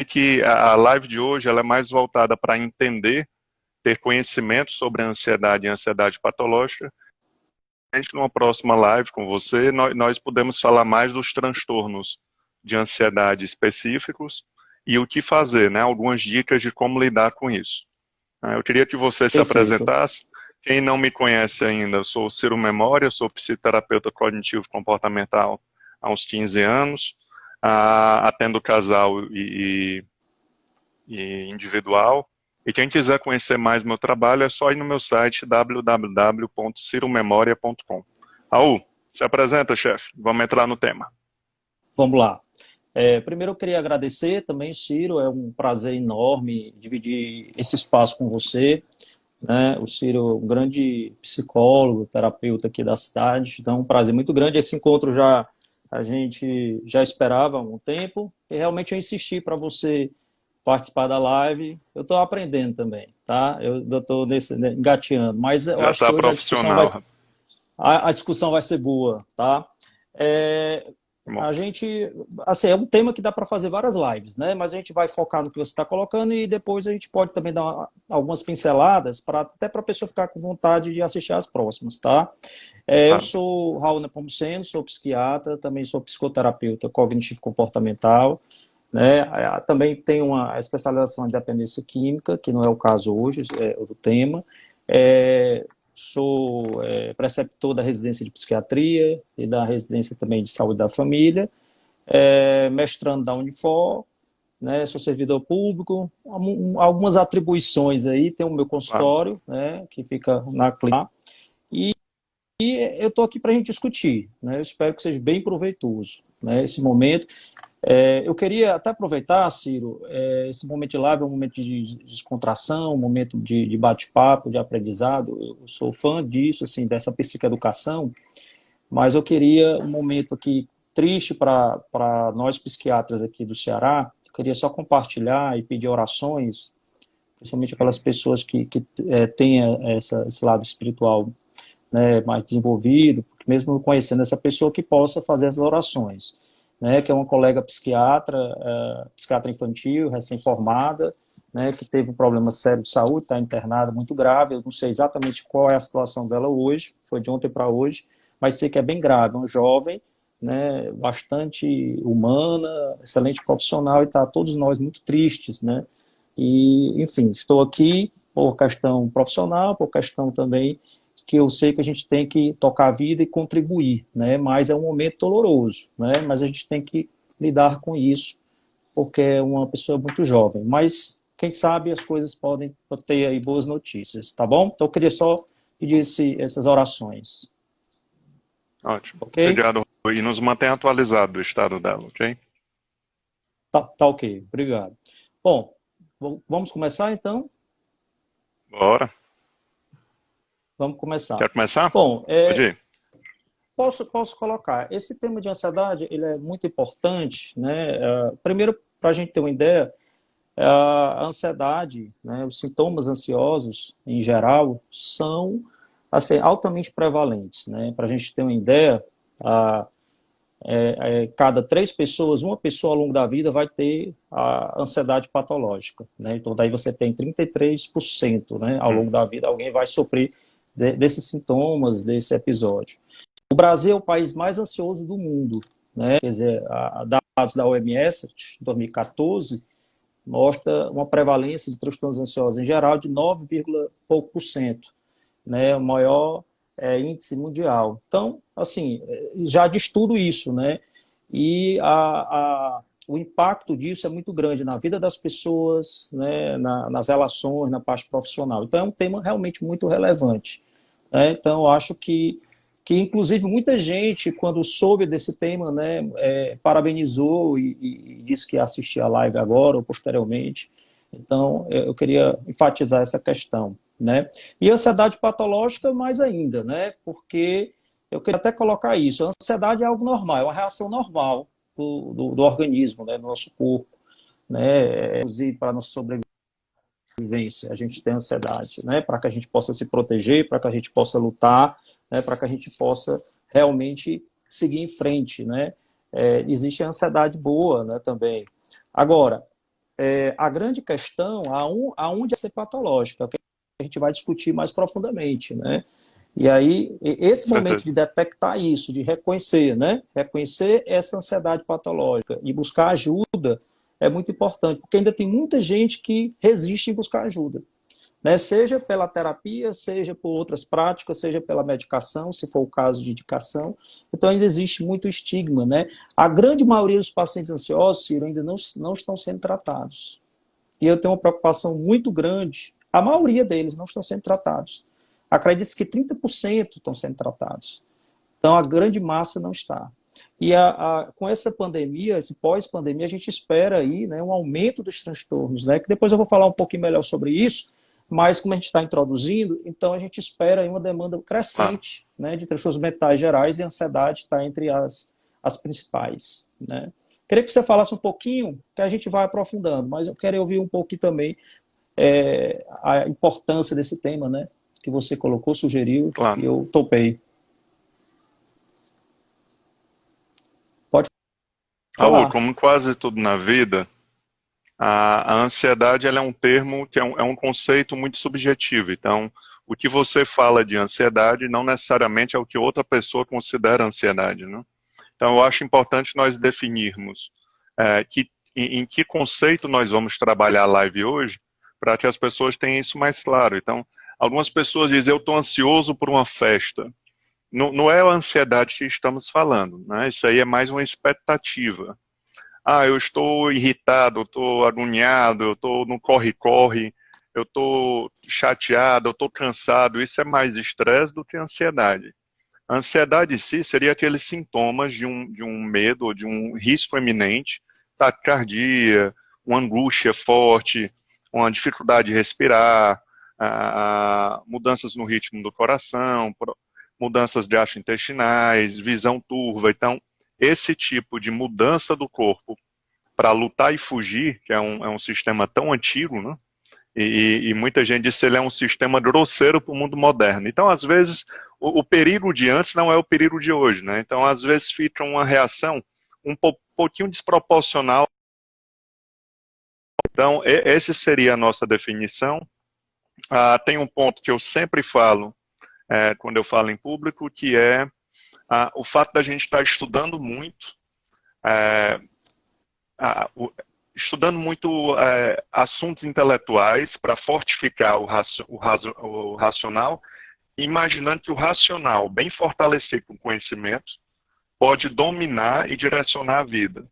que a live de hoje ela é mais voltada para entender, ter conhecimento sobre a ansiedade e a ansiedade patológica. A gente, numa próxima live com você, nós podemos falar mais dos transtornos de ansiedade específicos e o que fazer, né? Algumas dicas de como lidar com isso. Eu queria que você se Perfeito. apresentasse. Quem não me conhece ainda, eu sou o Ciro Memória, sou psicoterapeuta cognitivo-comportamental há uns 15 anos, atendo casal e individual. E quem quiser conhecer mais meu trabalho é só ir no meu site www.ciromemoria.com. Raul, se apresenta, chefe. Vamos entrar no tema. Vamos lá. Primeiro eu queria agradecer também, Ciro, é um prazer enorme dividir esse espaço com você, né? O Ciro é um grande psicólogo, terapeuta aqui da cidade, então é um prazer muito grande. Esse encontro a gente já esperava há um tempo, e realmente eu insisti para você participar da live. Eu estou aprendendo também, tá? Eu estou engateando, mas eu Já acho que está hoje profissional. a discussão vai ser boa, tá? É, Bom, a gente, assim, é um tema que dá para fazer várias lives, né? Mas a gente vai focar no que você está colocando e depois a gente pode também dar algumas pinceladas até para a pessoa ficar com vontade de assistir às próximas, tá? Eu claro. sou Raul Nepomuceno, sou psiquiatra, também sou psicoterapeuta cognitivo-comportamental, né? Também tenho uma especialização em dependência química, que não é o caso hoje, é o tema. É, Sou preceptor da residência de psiquiatria e da residência também de saúde da família, mestrando da Unifor, né? Sou servidor público, algumas atribuições aí, tem o meu Claro. consultório, né, que fica na clínica, e eu estou aqui para a gente discutir, né? Eu espero que seja bem proveitoso, né, esse momento. Eu queria até aproveitar, Ciro, esse momento de live é um momento de descontração, um momento de bate-papo, de aprendizado. Eu sou fã disso, assim, dessa psicoeducação, mas eu queria um momento aqui triste para nós psiquiatras aqui do Ceará. Eu queria só compartilhar e pedir orações, principalmente aquelas pessoas que têm esse lado espiritual, né, mais desenvolvido, mesmo conhecendo essa pessoa que possa fazer as orações, né, que é uma colega psiquiatra infantil, recém-formada, né, que teve um problema sério de saúde, está internada muito grave. Eu não sei exatamente qual é a situação dela hoje, foi de ontem para hoje, mas sei que é bem grave. É um jovem, né, bastante humana, excelente profissional, e está todos nós muito tristes, né? E, enfim, estou aqui por questão profissional, por questão também que eu sei que a gente tem que tocar a vida e contribuir, né? Mas é um momento doloroso, né? Mas a gente tem que lidar com isso, porque é uma pessoa muito jovem. Mas, quem sabe, as coisas podem ter aí boas notícias, tá bom? Então, eu queria só pedir essas orações, Ótimo. ok? Obrigado. E nos mantém atualizado do estado dela, ok? Tá ok, obrigado. Bom, vamos começar então? Bora. Vamos começar. Quer começar? Bom, Pode ir. posso colocar. Esse tema de ansiedade, ele é muito importante, né? Primeiro, para a gente ter uma ideia, a ansiedade, né, os sintomas ansiosos, em geral, são assim, altamente prevalentes, né? Para a gente ter uma ideia, cada 3 pessoas, uma pessoa ao longo da vida vai ter a ansiedade patológica, né? Então, daí você tem 33%, né? Ao longo da vida, alguém vai sofrer desses sintomas, desse episódio. O Brasil é o país mais ansioso do mundo, né? Quer dizer, dados da OMS, de 2014, mostra uma prevalência de transtornos ansiosos em geral de 9, pouco por cento, né? O maior índice mundial. Então, assim, já diz tudo isso, né? E o impacto disso é muito grande na vida das pessoas, né? Nas relações, na parte profissional. Então, é um tema realmente muito relevante, né? Então, eu acho que inclusive muita gente, quando soube desse tema, né, parabenizou e disse que ia assistir a live agora ou posteriormente. Então, eu queria enfatizar essa questão, né? E a ansiedade patológica mais ainda, né? Porque eu queria até colocar isso. A ansiedade é algo normal, é uma reação normal do organismo, né, do nosso corpo, né? Inclusive para a nossa sobrevivência, a gente tem ansiedade, né? Para que a gente possa se proteger, para que a gente possa lutar, né? Para que a gente possa realmente seguir em frente, né? Existe a ansiedade boa, né, também. Agora, a grande questão, aonde é ser patológica, é o que a gente vai discutir mais profundamente, né? E aí, esse momento Certeza. de detectar isso, de reconhecer, né? Reconhecer essa ansiedade patológica e buscar ajuda é muito importante, porque ainda tem muita gente que resiste em buscar ajuda, né? Seja pela terapia, seja por outras práticas, seja pela medicação, se for o caso de indicação. Então, ainda existe muito estigma, né? A grande maioria dos pacientes ansiosos, Ciro, ainda não estão sendo tratados. E eu tenho uma preocupação muito grande, a maioria deles não estão sendo tratados. Acredito que 30% estão sendo tratados. Então, a grande massa não está. E com essa pandemia, esse pós-pandemia, a gente espera aí, né, um aumento dos transtornos, né, que depois eu vou falar um pouquinho melhor sobre isso, mas como a gente está introduzindo, então a gente espera aí uma demanda Ah, crescente, né, de transtornos mentais gerais, e a ansiedade está entre as principais, né. Queria que você falasse um pouquinho, que a gente vai aprofundando, mas eu quero ouvir um pouquinho também a importância desse tema, né, que você colocou, sugeriu, e claro. eu topei. Pode Raul, falar. como quase tudo na vida, a ansiedade ela é um termo que é um conceito muito subjetivo. Então, o que você fala de ansiedade não necessariamente é o que outra pessoa considera ansiedade, né? Então, eu acho importante nós definirmos em que conceito nós vamos trabalhar a live hoje, para que as pessoas tenham isso mais claro. Então, algumas pessoas dizem, eu estou ansioso por uma festa. Não, não é a ansiedade que estamos falando, né? Isso aí é mais uma expectativa. Ah, eu estou irritado, eu estou agoniado, eu estou no corre-corre, eu estou chateado, eu estou cansado. Isso é mais estresse do que ansiedade. A ansiedade em si seria aqueles sintomas de um medo ou de um risco iminente, taquicardia, uma angústia forte, uma dificuldade de respirar, mudanças no ritmo do coração, mudanças gastrointestinais, visão turva. Então, esse tipo de mudança do corpo para lutar e fugir, que é um sistema tão antigo, né? E muita gente diz que ele é um sistema grosseiro para o mundo moderno. Então, às vezes, o perigo de antes não é o perigo de hoje, né? Então, às vezes, fica uma reação um pouquinho desproporcional. Então, essa seria a nossa definição. Tem um ponto que eu sempre falo, quando eu falo em público, que é o fato da gente estar estudando muito, é, estudando muito assuntos intelectuais para fortificar o racional, imaginando que o racional, bem fortalecido com conhecimento, pode dominar e direcionar a vida.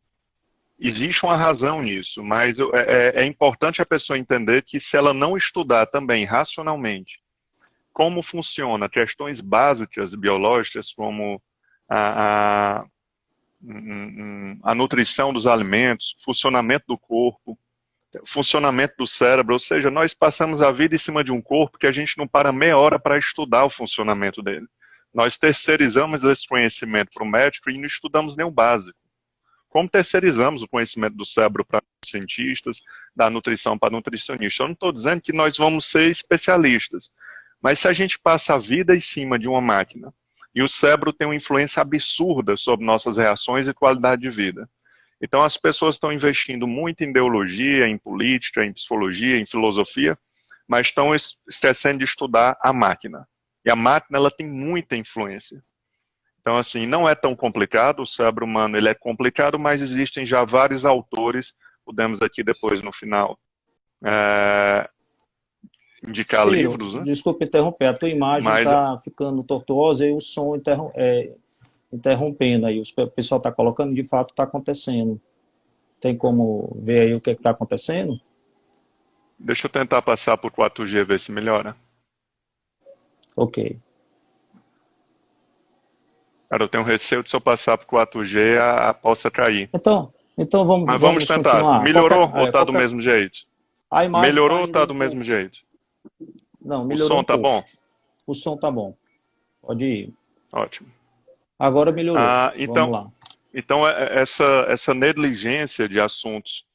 Existe uma razão nisso, mas é importante a pessoa entender que se ela não estudar também racionalmente como funciona questões básicas biológicas, como a, a, a nutrição dos alimentos, funcionamento do corpo, funcionamento do cérebro, ou seja, nós passamos a vida em cima de um corpo que a gente não para meia hora para estudar o funcionamento dele. Nós terceirizamos esse conhecimento para o médico e não estudamos nem o básico. Como terceirizamos o conhecimento do cérebro para cientistas, da nutrição para nutricionistas. Eu não estou dizendo que nós vamos ser especialistas, mas se a gente passa a vida em cima de uma máquina e o cérebro tem uma influência absurda sobre nossas reações e qualidade de vida. Então as pessoas estão investindo muito em ideologia, em política, em psicologia, em filosofia, mas estão esquecendo de estudar a máquina. E a máquina ela tem muita influência. Então, assim, não é tão complicado, o cérebro humano ele é complicado, mas existem já vários autores, podemos aqui depois no final indicar Ciro, livros, né? desculpa interromper, a tua imagem Mas está ficando tortuosa e o som interrompendo aí. O pessoal está colocando, de fato está acontecendo. Tem como ver aí o que está acontecendo? deixa eu tentar passar por 4G, ver se melhora. Ok. Cara, eu tenho receio de se eu passar por 4G, possa cair. Então Mas vamos vamos tentar. continuar. Melhorou ou tá do mesmo jeito? A imagem está Melhorou ou ainda tá um do pouco. mesmo jeito? Não, O melhorou som um tá pouco. bom? O som tá bom. Pode ir. Ótimo. Agora melhorou. Vamos Então, lá. essa negligência de assuntos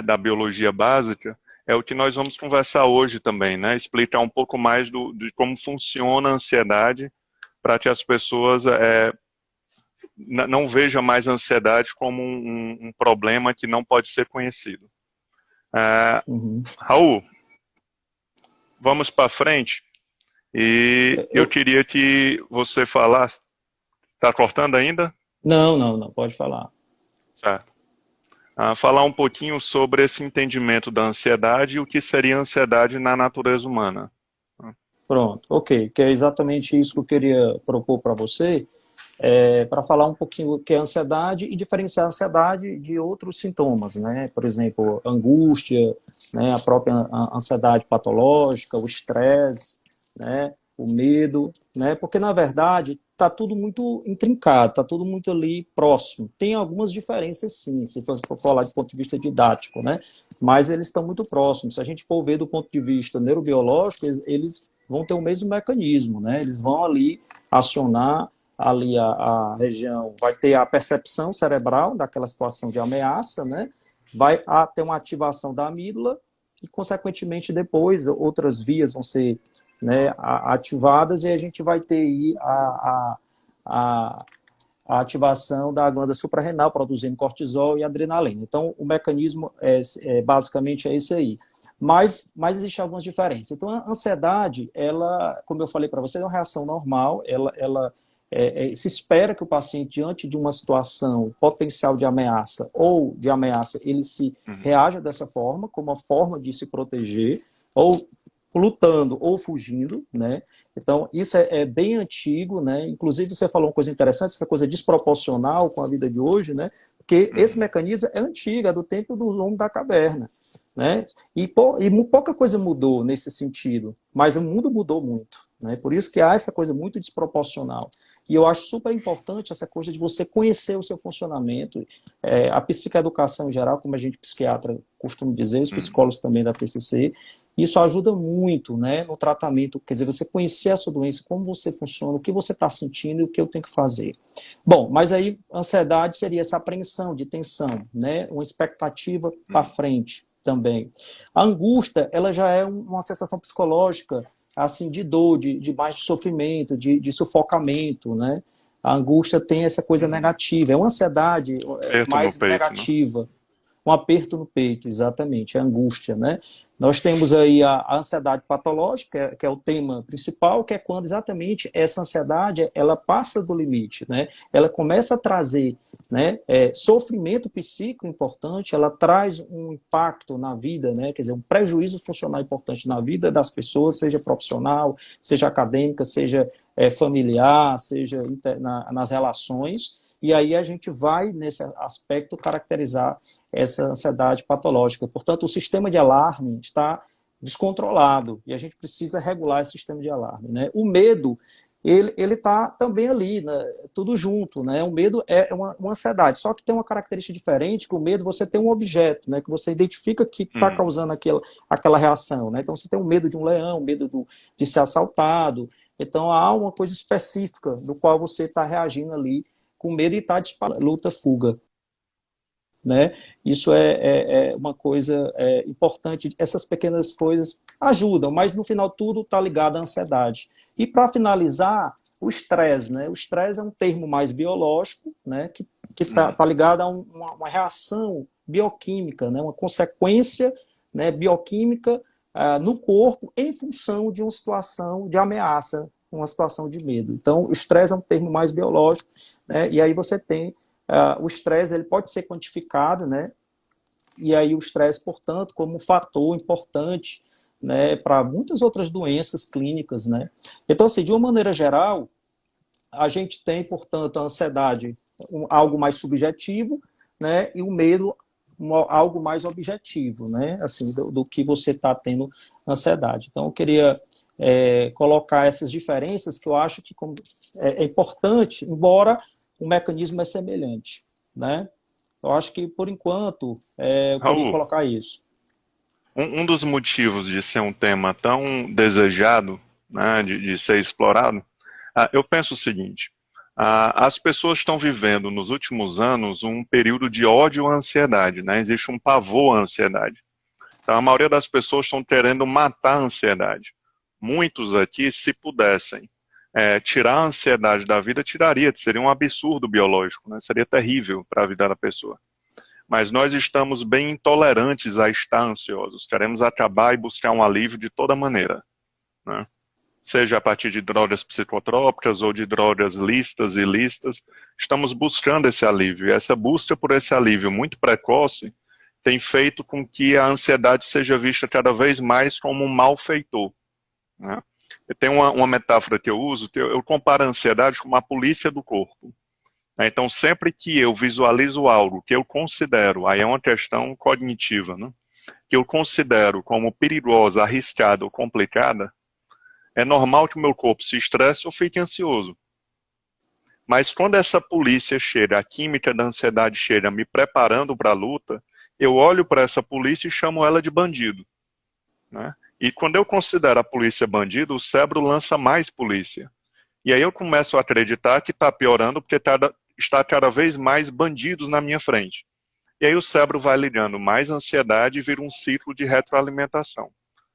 da biologia básica é o que nós vamos conversar hoje também, né? Explicar um pouco mais de como funciona a ansiedade para que as pessoas não vejam mais a ansiedade como um problema que não pode ser conhecido. Uhum. Raul, vamos para frente. E eu queria que você falasse. Está cortando ainda? Não, não, não, pode falar. Certo. Falar um pouquinho sobre esse entendimento da ansiedade e o que seria ansiedade na natureza humana. Pronto, ok, que é exatamente isso que eu queria propor para você, para falar um pouquinho o que é ansiedade e diferenciar a ansiedade de outros sintomas, né? Por exemplo, angústia, né? A própria ansiedade patológica, o estresse, né? O medo, né? Porque na verdade está tudo muito intrincado, está tudo muito ali próximo. Tem algumas diferenças sim, se for falar do ponto de vista didático, né? Mas eles estão muito próximos. Se a gente for ver do ponto de vista neurobiológico, eles vão ter o mesmo mecanismo, né? Eles vão ali acionar ali a região, vai ter a percepção cerebral daquela situação de ameaça, né? Vai ter uma ativação da amígdala e, consequentemente, depois outras vias vão ser, né, ativadas e a gente vai ter aí a ativação da glândula suprarrenal produzindo cortisol e adrenalina. Então, o mecanismo basicamente é esse aí. Mas existem algumas diferenças. Então, a ansiedade, ela, como eu falei para você, é uma reação normal, ela se espera que o paciente, diante de uma situação potencial de ameaça ou de ameaça, ele se reaja dessa forma, como uma forma de se proteger, ou lutando ou fugindo, né? Então, isso é bem antigo, né? Inclusive, você falou uma coisa interessante, essa coisa desproporcional com a vida de hoje, né? Porque esse mecanismo é antigo, é do tempo do homem da caverna, né? E pouca coisa mudou nesse sentido, mas o mundo mudou muito, né? Por isso que há essa coisa muito desproporcional. E eu acho super importante essa coisa de você conhecer o seu funcionamento, a psicoeducação em geral, como a gente psiquiatra costuma dizer, os psicólogos também da TCC, isso ajuda muito, né, no tratamento, quer dizer, você conhecer a sua doença, como você funciona, o que você está sentindo e o que eu tenho que fazer. Bom, mas aí ansiedade seria essa apreensão de tensão, né, uma expectativa para frente também. A angústia, ela já é uma sensação psicológica, assim, de dor, de mais de sofrimento, de sufocamento, né. A angústia tem essa coisa negativa, é uma ansiedade Aperto no mais peito, né? negativa. Um aperto no peito, exatamente, a angústia, né? Nós temos aí a ansiedade patológica, que é o tema principal, que é quando exatamente essa ansiedade, ela passa do limite, né? Ela começa a trazer, né, sofrimento psíquico importante, ela traz um impacto na vida, né? Quer dizer, um prejuízo funcional importante na vida das pessoas, seja profissional, seja acadêmica, seja familiar, seja nas relações, e aí a gente vai, nesse aspecto, caracterizar essa ansiedade patológica. Portanto, o sistema de alarme está descontrolado e a gente precisa regular esse sistema de alarme, né? O medo, ele está também ali, né? Tudo junto, né? O medo é uma ansiedade, só que tem uma característica diferente, que o medo você tem um objeto, né? Que você identifica que está causando aquela reação, né? Então você tem um medo de um leão, medo de ser assaltado, então há uma coisa específica do qual você está reagindo ali com medo e está disparando, luta, fuga. Né? Isso é uma coisa importante. Essas pequenas coisas ajudam, mas no final tudo está ligado à ansiedade. E para finalizar, o estresse. Né? O estresse é um termo mais biológico, né? que tá ligado a uma reação bioquímica, né? Uma consequência, né, bioquímica no corpo em função de uma situação de ameaça, uma situação de medo. Então, o estresse é um termo mais biológico, né? E aí você tem o estresse, ele pode ser quantificado, né? E aí o estresse, portanto, como um fator importante, né, para muitas outras doenças clínicas, né? Então, assim, de uma maneira geral, a gente tem, portanto, a ansiedade, algo mais subjetivo, né? E o medo, algo mais objetivo, né? Assim, do que você está tendo ansiedade. Então, eu queria colocar essas diferenças que eu acho que é importante, embora o mecanismo é semelhante, né? Eu acho que, por enquanto, eu queria Raul, colocar isso. um dos motivos de ser um tema tão desejado, né, de ser explorado, eu penso o seguinte: as pessoas estão vivendo nos últimos anos um período de ódio à ansiedade, né? Existe um pavor à ansiedade. Então, a maioria das pessoas estão querendo matar a ansiedade. Muitos aqui, se pudessem tirar a ansiedade da vida, tiraria, seria um absurdo biológico, né? Seria terrível para a vida da pessoa. mas nós estamos bem intolerantes a estar ansiosos. Queremos acabar e buscar um alívio de toda maneira, né? Seja a partir de drogas psicotrópicas ou de drogas listas e ilícitas, estamos buscando esse alívio. E essa busca por esse alívio muito precoce tem feito com que a ansiedade seja vista cada vez mais como um malfeitor, né? Eu tenho uma metáfora que eu uso, que eu comparo a ansiedade com uma polícia do corpo. Então, sempre que eu visualizo algo que eu considero, aí é uma questão cognitiva, né, que eu considero como perigosa, arriscada ou complicada, é normal que o meu corpo se estresse ou fique ansioso. Mas quando essa polícia chega, a química da ansiedade chega me preparando para a luta, eu olho para essa polícia e chamo ela de bandido, né? E quando eu considero a polícia bandido, o cérebro lança mais polícia. E aí eu começo a acreditar que está piorando porque está cada vez mais bandidos na minha frente. E aí o cérebro vai ligando mais ansiedade e vira um ciclo de retroalimentação,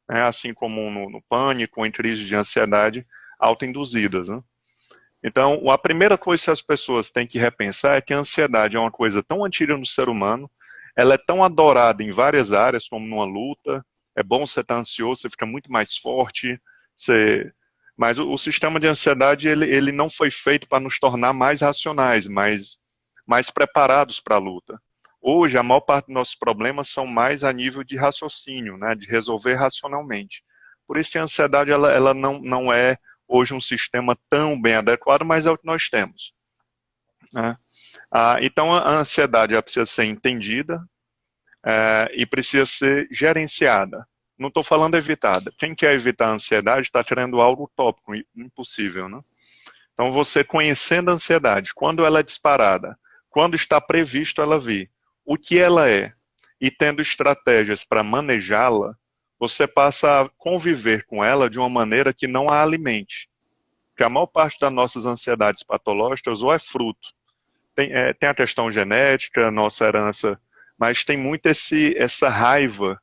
né? Assim como no pânico, em crises de ansiedade autoinduzidas, né? Então, a primeira coisa que as pessoas têm que repensar é que a ansiedade é uma coisa tão antiga no ser humano, ela é tão adorada em várias áreas, como numa luta. É bom você estar ansioso, você fica muito mais forte, mas o sistema de ansiedade ele não foi feito para nos tornar mais racionais, mais preparados para a luta. Hoje, a maior parte dos nossos problemas são mais a nível de raciocínio, né, de resolver racionalmente. Por isso que a ansiedade ela não é hoje um sistema tão bem adequado, mas é o que nós temos, né? Então, a ansiedade ela precisa ser entendida, e precisa ser gerenciada. Não estou falando evitada. Quem quer evitar a ansiedade está querendo algo utópico, impossível, né? Então, você conhecendo a ansiedade, quando ela é disparada, quando está previsto ela vir, o que ela é, e tendo estratégias para manejá-la, você passa a conviver com ela de uma maneira que não a alimente. Porque a maior parte das nossas ansiedades patológicas ou é fruto. Tem a questão genética, nossa herança, mas tem muito essa raiva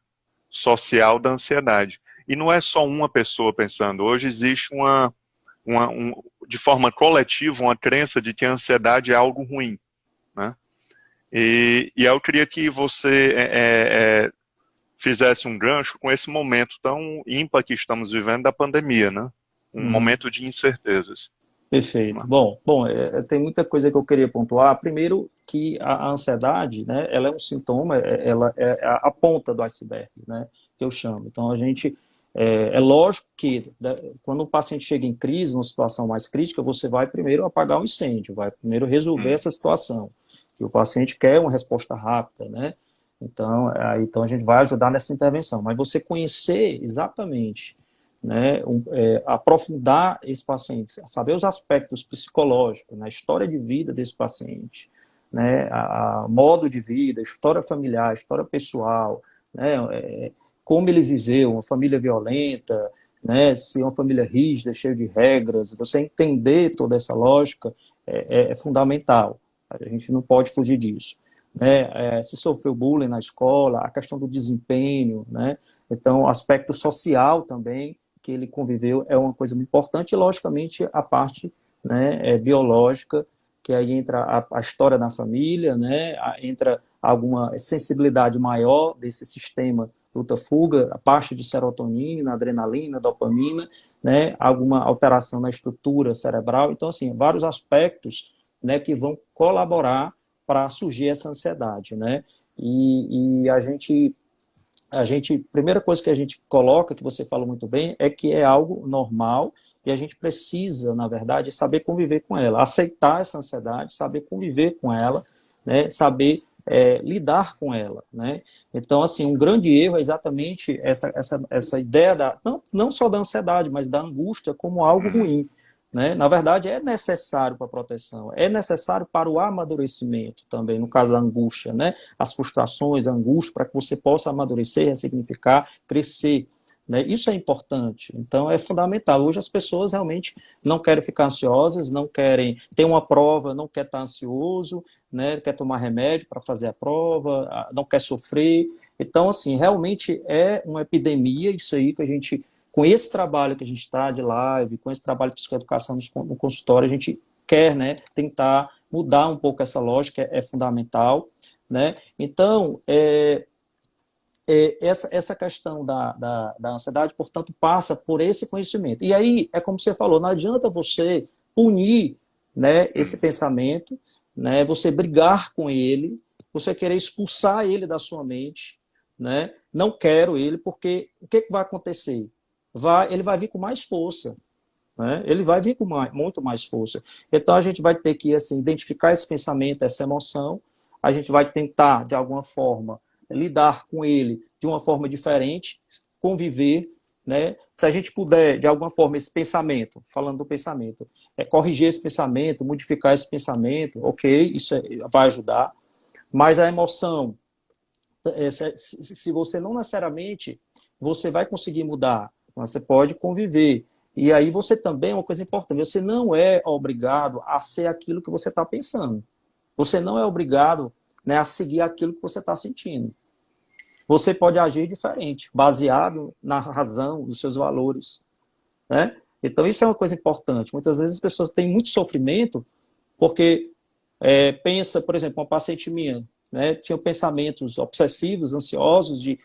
social da ansiedade. E não é só uma pessoa pensando. Hoje existe de forma coletiva, uma crença de que a ansiedade é algo ruim, né? E eu queria que você fizesse um gancho com esse momento tão ímpar que estamos vivendo da pandemia, né? Um momento de incertezas. Perfeito. Bom, tem muita coisa que eu queria pontuar. Primeiro, que a ansiedade, né, ela é um sintoma, ela é a ponta do iceberg, né, que eu chamo. Então, é lógico que, né, quando o paciente chega em crise, numa situação mais crítica, você vai primeiro apagar o incêndio, vai primeiro resolver essa situação. E o paciente quer uma resposta rápida, né? Então a gente vai ajudar nessa intervenção. Mas você conhecer exatamente, né, aprofundar esse paciente, saber os aspectos psicológicos, né, a história de vida desse paciente, né, a modo de vida, história familiar, história pessoal, né, como ele viveu, uma família violenta, né, se é uma família rígida, cheia de regras, você entender toda essa lógica é fundamental. A gente não pode fugir disso, né? Se sofreu bullying na escola, a questão do desempenho, né? Então, o aspecto social também, que ele conviveu, é uma coisa muito importante, e, logicamente, a parte, né, biológica, que aí entra a história da família, né, entra alguma sensibilidade maior desse sistema luta-fuga, a parte de serotonina, adrenalina, dopamina, né, alguma alteração na estrutura cerebral. Então, assim, vários aspectos, né, que vão colaborar para surgir essa ansiedade, né? E a gente, primeira coisa que a gente coloca, que você falou muito bem, é que é algo normal e a gente precisa, na verdade, saber conviver com ela, aceitar essa ansiedade, saber conviver com ela, né? Saber lidar com ela, né? Então, assim, um grande erro é exatamente essa ideia não só da ansiedade, mas da angústia como algo ruim, né? Na verdade, é necessário para a proteção, é necessário para o amadurecimento também, no caso da angústia, né? As frustrações, a angústia, para que você possa amadurecer, ressignificar, crescer, né? Isso é importante, então é fundamental. Hoje as pessoas realmente não querem ficar ansiosas, não querem ter uma prova, não quer estar ansioso, né? Quer tomar remédio para fazer a prova, não quer sofrer. Então, assim, realmente é uma epidemia isso aí que a gente, com esse trabalho que a gente está de live, com esse trabalho de psicoeducação no consultório, a gente quer, né, tentar mudar um pouco essa lógica, é fundamental, né? Então, essa questão da ansiedade, portanto, passa por esse conhecimento. E aí, é como você falou, não adianta você punir, né, esse pensamento, né, você brigar com ele, você querer expulsar ele da sua mente, né? Não quero ele, porque o que vai acontecer? Ele vai vir com mais força, né? Ele vai vir com muito mais força. Então, a gente vai ter que assim, identificar esse pensamento, essa emoção, a gente vai tentar, de alguma forma, lidar com ele de uma forma diferente, conviver, né? Se a gente puder, de alguma forma, esse pensamento, falando do pensamento, corrigir esse pensamento, modificar esse pensamento, ok, isso vai ajudar, mas a emoção, se você não necessariamente, você vai conseguir mudar, você pode conviver, e aí você também, uma coisa importante, você não é obrigado a ser aquilo que você está pensando, você não é obrigado, né, a seguir aquilo que você está sentindo. Você pode agir diferente, baseado na razão dos seus valores, né? Então, isso é uma coisa importante. Muitas vezes as pessoas têm muito sofrimento porque pensa, por exemplo, uma paciente minha, né, tinha pensamentos obsessivos, ansiosos de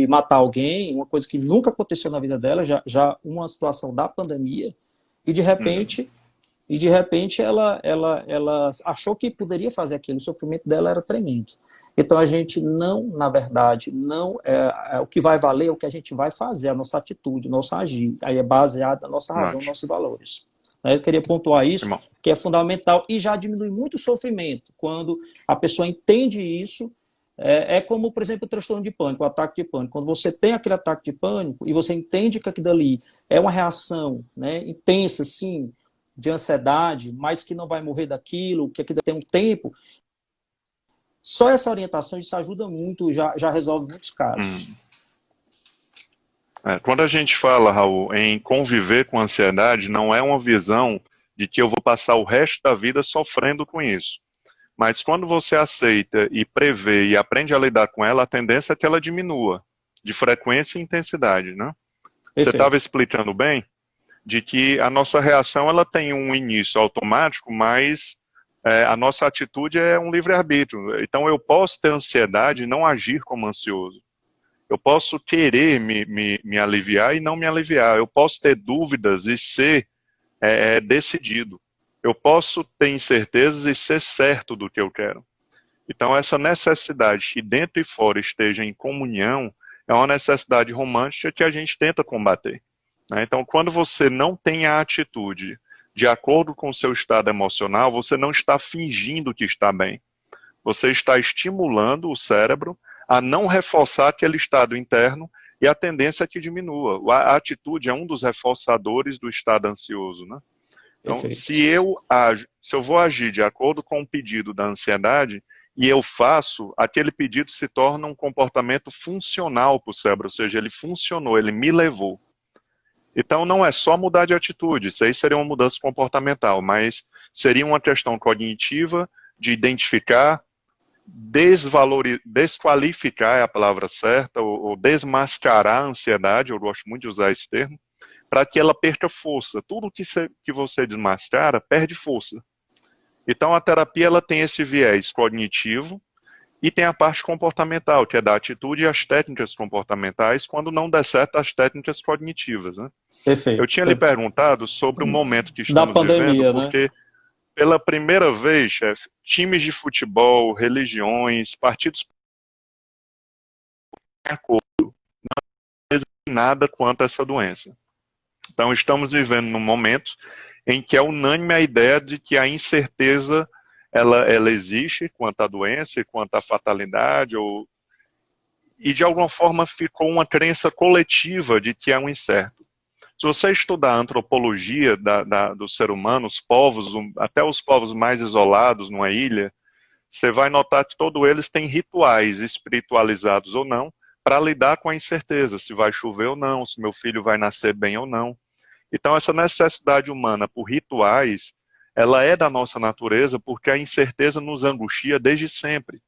matar alguém, uma coisa que nunca aconteceu na vida dela, já uma situação da pandemia, e de repente, ela achou que poderia fazer aquilo, o sofrimento dela era tremendo. Então a gente não, na verdade, não o que vai valer é o que a gente vai fazer, a nossa atitude, o nosso agir. Aí é baseado na nossa razão, nos nossos valores. Eu queria pontuar isso, que é fundamental e já diminui muito o sofrimento. Quando a pessoa entende isso, como, por exemplo, o transtorno de pânico, o ataque de pânico. Quando você tem aquele ataque de pânico e você entende que aquilo ali é uma reação, né, intensa, sim, de ansiedade, mas que não vai morrer daquilo, que aquilo tem um tempo, só essa orientação, isso ajuda muito, já resolve muitos casos. Quando a gente fala, Raul, em conviver com a ansiedade, não é uma visão de que eu vou passar o resto da vida sofrendo com isso. Mas quando você aceita e prevê e aprende a lidar com ela, a tendência é que ela diminua, de frequência e intensidade, né? Você estava explicando bem de que a nossa reação ela tem um início automático, mas a nossa atitude é um livre-arbítrio. Então eu posso ter ansiedade e não agir como ansioso. Eu posso querer me aliviar e não me aliviar. Eu posso ter dúvidas e ser decidido. Eu posso ter incertezas e ser certo do que eu quero. Então essa necessidade que dentro e fora esteja em comunhão é uma necessidade romântica que a gente tenta combater. Então quando você não tem a atitude de acordo com o seu estado emocional, você não está fingindo que está bem. Você está estimulando o cérebro a não reforçar aquele estado interno e a tendência é que diminua. A atitude é um dos reforçadores do estado ansioso, né? Então, se eu vou agir de acordo com o pedido da ansiedade e eu faço, aquele pedido se torna um comportamento funcional para o cérebro, ou seja, ele funcionou, ele me levou. Então, não é só mudar de atitude, isso aí seria uma mudança comportamental, mas seria uma questão cognitiva de identificar, desqualificar é a palavra certa, ou desmascarar a ansiedade, eu gosto muito de usar esse termo, para que ela perca força. Tudo que você desmascara perde força. Então a terapia ela tem esse viés cognitivo e tem a parte comportamental, que é da atitude e as técnicas comportamentais, quando não der certo as técnicas cognitivas, né? Eu tinha lhe perguntado sobre o momento que estamos vivendo, porque pela primeira vez, chefe, times de futebol, religiões, partidos em acordo, não fazem nada quanto a essa doença. Então estamos vivendo num momento em que é unânime a ideia de que a incerteza ela existe quanto à doença e quanto à fatalidade, e de alguma forma ficou uma crença coletiva de que é um incerto. Se você estudar a antropologia do ser humano, os povos, até os povos mais isolados numa ilha, você vai notar que todos eles têm rituais espiritualizados ou não para lidar com a incerteza, se vai chover ou não, se meu filho vai nascer bem ou não. Então essa necessidade humana por rituais, ela é da nossa natureza porque a incerteza nos angustia desde sempre.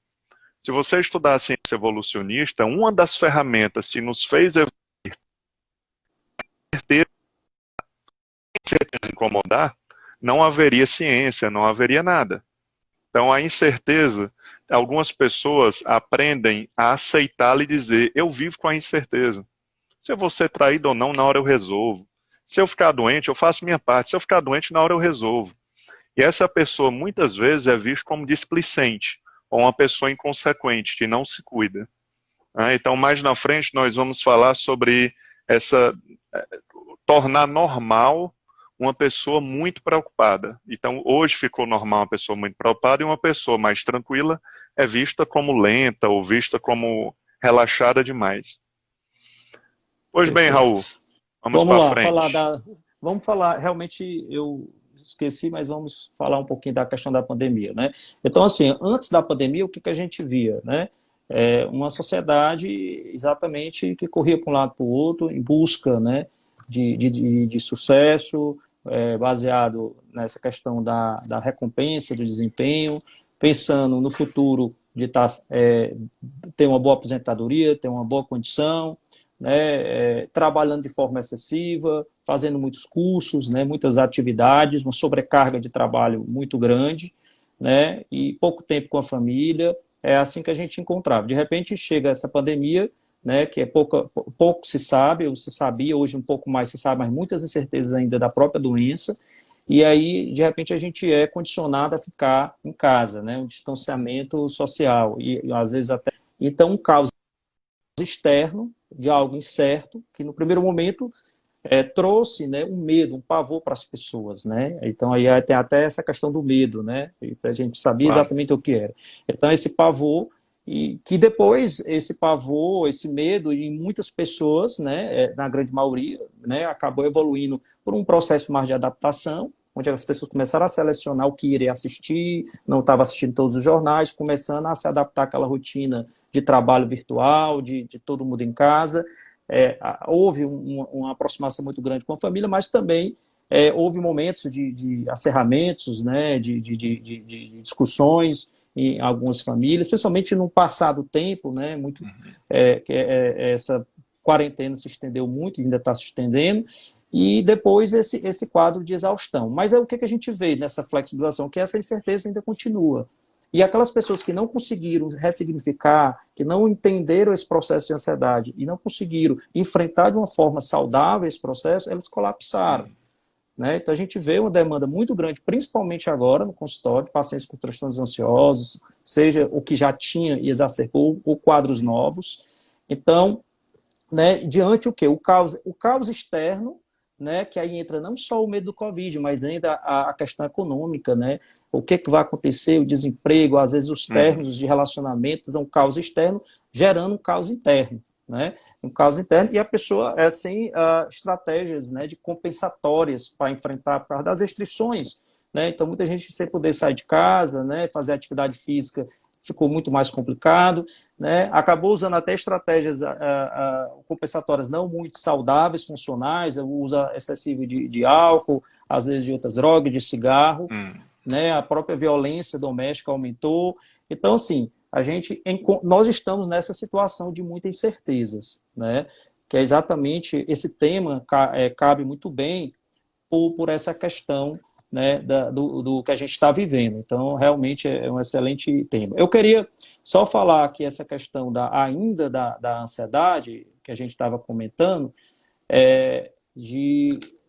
Se você estudar a ciência evolucionista, uma das ferramentas que nos fez evoluir incerteza incomodar, não haveria ciência, não haveria nada. Então a incerteza algumas pessoas aprendem a aceitá-la e dizer, eu vivo com a incerteza. Se eu vou ser traído ou não, na hora eu resolvo. Se eu ficar doente, eu faço minha parte. Se eu ficar doente, na hora eu resolvo. E essa pessoa, muitas vezes, é vista como displicente, ou uma pessoa inconsequente, que não se cuida. Então, mais na frente, nós vamos falar sobre tornar normal uma pessoa muito preocupada. Então, hoje ficou normal uma pessoa muito preocupada e uma pessoa mais tranquila é vista como lenta ou vista como relaxada demais. Pois bem, Perfeito. Raul, vamos Vamos para lá, frente. vamos falar, realmente eu esqueci, mas vamos falar um pouquinho da questão da pandemia, né? Então, assim, antes da pandemia, o que a gente via, né? Uma sociedade exatamente que corria para um lado para o outro em busca, né, de sucesso, baseado nessa questão da recompensa, do desempenho, pensando no futuro de ter uma boa aposentadoria, ter uma boa condição, né, trabalhando de forma excessiva, fazendo muitos cursos, né, muitas atividades, uma sobrecarga de trabalho muito grande, né, e pouco tempo com a família. É assim que a gente encontrava. De repente chega essa pandemia, né, que pouco se sabe, ou se sabia, hoje um pouco mais se sabe, mas muitas incertezas ainda da própria doença, e aí, de repente, a gente é condicionado a ficar em casa, né, um distanciamento social, e às vezes até... Então, um caos externo de algo incerto, que no primeiro momento trouxe, né, um medo, um pavor para as pessoas, né? Então aí tem até essa questão do medo, né? A gente sabia Claro. exatamente o que era. Então esse pavor, e que depois esse pavor, esse medo em muitas pessoas, né, na grande maioria, né, acabou evoluindo por um processo mais de adaptação, onde as pessoas começaram a selecionar o que iria assistir, não estava assistindo todos os jornais, começando a se adaptar àquela rotina de trabalho virtual, de todo mundo em casa. Houve uma aproximação muito grande com a família, mas também houve momentos de acerramentos, né, de discussões em algumas famílias, principalmente no passado tempo, né, muito, essa quarentena se estendeu muito, ainda está se estendendo, e depois esse quadro de exaustão. Mas o que a gente vê nessa flexibilização? Que essa incerteza ainda continua. E aquelas pessoas que não conseguiram ressignificar, que não entenderam esse processo de ansiedade e não conseguiram enfrentar de uma forma saudável esse processo, elas colapsaram. Né? Então a gente vê uma demanda muito grande, principalmente agora no consultório, de pacientes com transtornos ansiosos, seja o que já tinha e exacerbou, ou quadros novos. Então, né, diante o quê? O caos externo, né, que aí entra não só o medo do Covid, mas ainda a questão econômica, né, o que vai acontecer, o desemprego, às vezes os términos de relacionamentos, é um caos externo gerando um caos interno, né, um caos interno, e a pessoa sem estratégias, né, de compensatórias para enfrentar por causa das restrições, né, então muita gente sem poder sair de casa, né, fazer atividade física ficou muito mais complicado, né? Acabou usando até estratégias compensatórias não muito saudáveis, funcionais, o uso excessivo de álcool, às vezes de outras drogas, de cigarro, né? A própria violência doméstica aumentou. Então, assim, nós estamos nessa situação de muitas incertezas, né? Que é exatamente esse tema cabe muito bem por essa questão, né, do que a gente está vivendo. Então, realmente é um excelente tema. Eu queria só falar aqui essa questão ainda da ansiedade, que a gente estava comentando,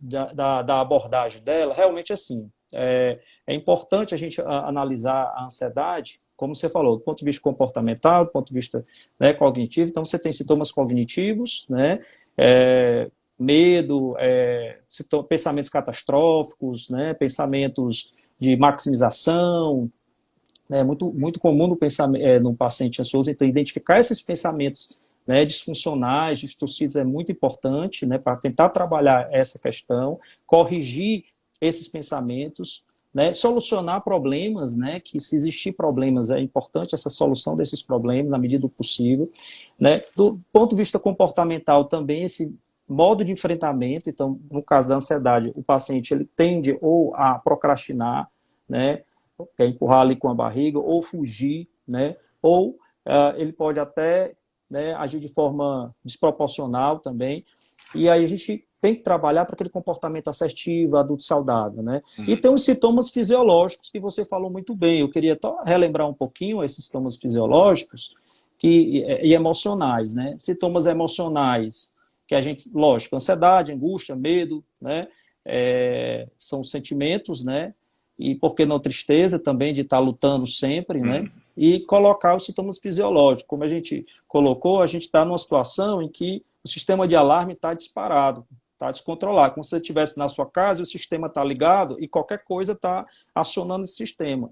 da abordagem dela. Realmente, assim, é importante a gente analisar a ansiedade, como você falou, do ponto de vista comportamental, do ponto de vista, né, cognitivo. Então, você tem sintomas cognitivos, né, medo, pensamentos catastróficos, né, pensamentos de maximização. É muito comum no paciente ansioso. Então, identificar esses pensamentos, né, disfuncionais, distorcidos, é muito importante, né, para tentar trabalhar essa questão, corrigir esses pensamentos, né, solucionar problemas, né, que se existir problemas, é importante essa solução desses problemas na medida do possível, né. Do ponto de vista comportamental também, esse modo de enfrentamento. Então, no caso da ansiedade, o paciente ele tende ou a procrastinar, né, quer empurrar ali com a barriga, ou fugir, né, ou ele pode até, né, agir de forma desproporcional também. E aí a gente tem que trabalhar para aquele comportamento assertivo, adulto saudável, né? E tem os sintomas fisiológicos que você falou muito bem. Eu queria relembrar um pouquinho esses sintomas fisiológicos e emocionais, né? Sintomas emocionais, que a gente, lógico, ansiedade, angústia, medo, né? São sentimentos, né? E por que não tristeza também de estar lutando sempre, né? E colocar os sintomas fisiológicos. Como a gente colocou, a gente está numa situação em que o sistema de alarme está disparado, está descontrolado. Como se você estivesse na sua casa e o sistema está ligado e qualquer coisa está acionando esse sistema.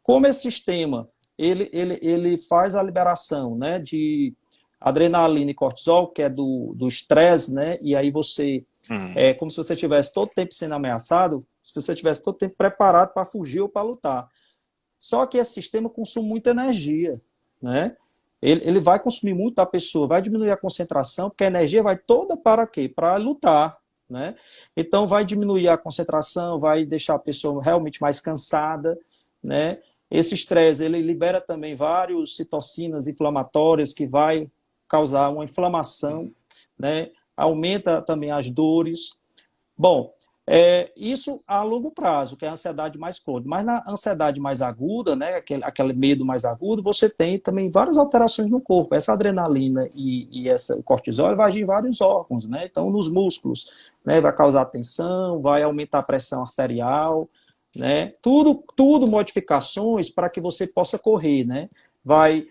Como esse sistema ele faz a liberação, né, de adrenalina e cortisol, que é do estresse, né, e aí você, é como se você estivesse todo tempo sendo ameaçado, se você estivesse todo tempo preparado para fugir ou para lutar. Só que esse sistema consome muita energia, né? Ele vai consumir muito da pessoa, vai diminuir a concentração, porque a energia vai toda para quê? Para lutar, né? Então vai diminuir a concentração, vai deixar a pessoa realmente mais cansada, né? Esse estresse, ele libera também várias citocinas inflamatórias que vai causar uma inflamação, né? Aumenta também as dores. Bom, isso a longo prazo, que é a ansiedade mais crônica. Mas na ansiedade mais aguda, né, aquele medo mais agudo, você tem também várias alterações no corpo. Essa adrenalina o cortisol vai agir em vários órgãos, né? Então, nos músculos, né, vai causar tensão, vai aumentar a pressão arterial, né? Tudo modificações para que você possa correr, né? Vai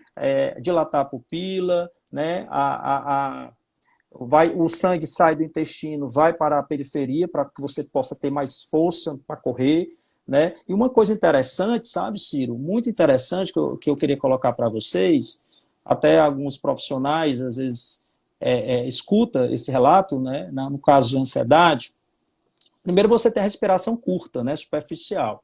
dilatar a pupila, né? O sangue sai do intestino, vai para a periferia para que você possa ter mais força para correr, né? E uma coisa interessante, sabe, Ciro, muito interessante que eu queria colocar para vocês, até alguns profissionais às vezes escuta esse relato, né? No caso de ansiedade, primeiro você tem a respiração curta, né? Superficial.